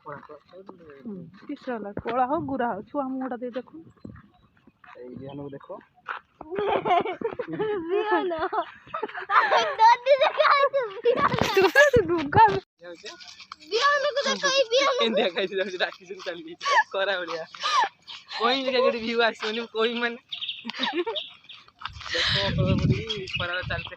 किस वाला कोला हो गुरा हो छुआ मुंडा दे देखो बिहान को देखो बिहान दादी से क्या तू डुगा बिहान को देखो बिहान इंडिया खाई से डाकी सुन चल गई करा बढ़िया कोई जगह के व्यू आसोनी कोई मन देखो बड़ी परा चलते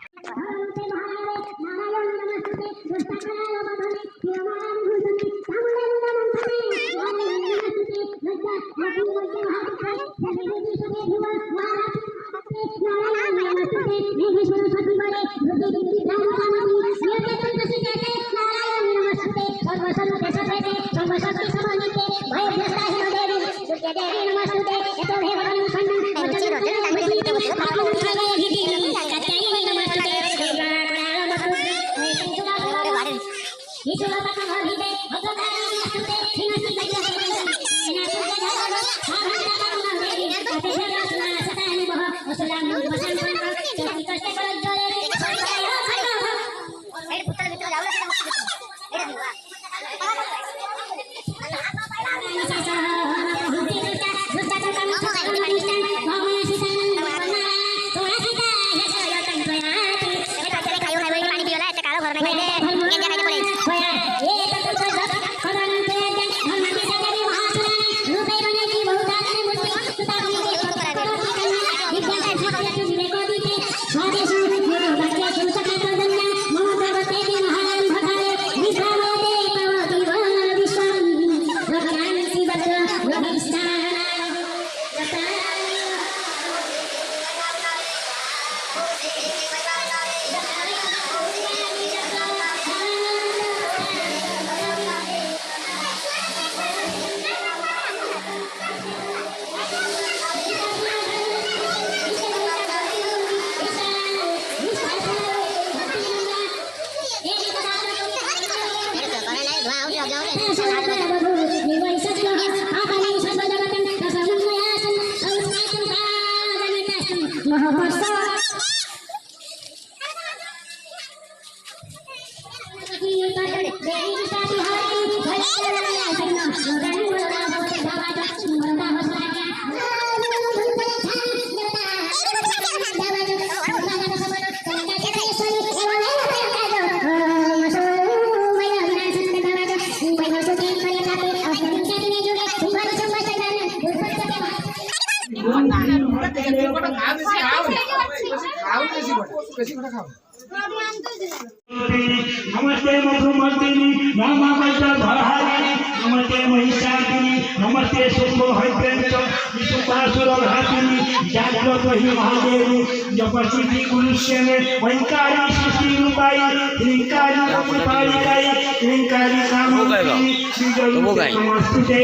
नमस्ते मधुमर्दिनी नमा वैद्य भरहारिणी नमस्ते महिषादिनी नमस्ते शुंभ हैप्यंच विशुपासुर घातिनी जाग्रत ही महादेवी जपसिद्धि गुरुश्यमे वैंकारी सृष्टि रूपाई श्रींकारी अमृतारिकाई श्रींकारी कामोदनी श्रीजय नमस्ते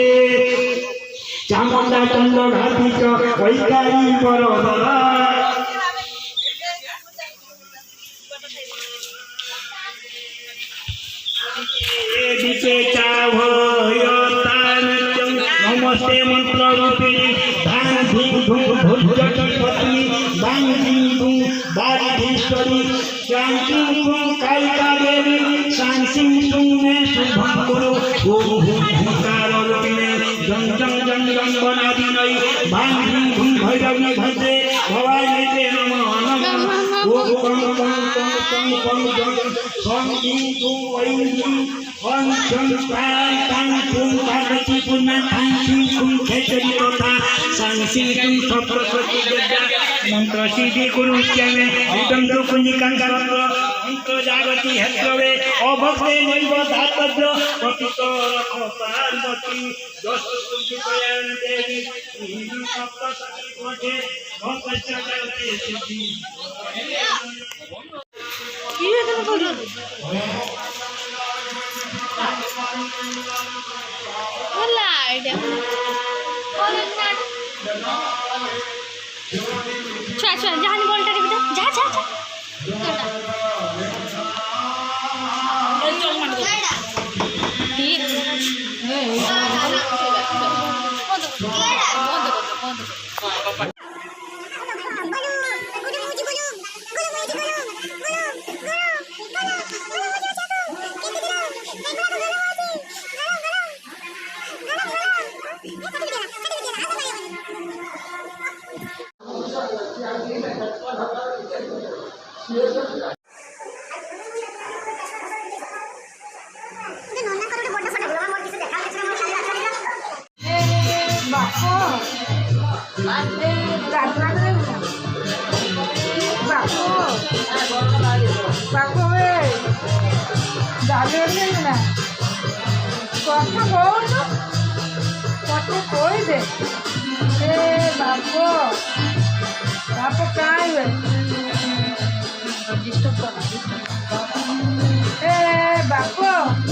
चामुंडा चंद्र घाती च वैंकारी बरोदरा नमस्ते मंत्र रूपिणी धान धूम धूम भुजटी पत्नी बांग धूम धूम बारीश्वरी शांति धूम कालिका देवी शांति धूम में शुभम गुरु ओम भूकार रूपिणे जंग जंग जंग जंग बनादि नई बांग धूम धूम भैरवी भजे भवानी ते नमः नमः ओम कं कं कं कं कं जंग शांति धूम वैली ओम जंग प्राण तां धूम पार्वती पुन्ना तां धूम खेचरी तथा सांसिंग सरस्वती विद्या मंत्र सिद्धि गुरु चैने विदम तो कुंजिकांकर मंत्र जागति हेत्रवे अभक्ते नैव धातव्य पतित रख पार्वती दश कुंजी कल्याण देवी हिंदू सप्त शक्ति कोठे भक्तस्य जगते सिद्धि की है तुम बोलो वाला आइडिया अच्छा अच्छा जहां बोलता रे बेटा जा जा जा चल मार दो ठीक है डिस्टर्ब कर ए बाप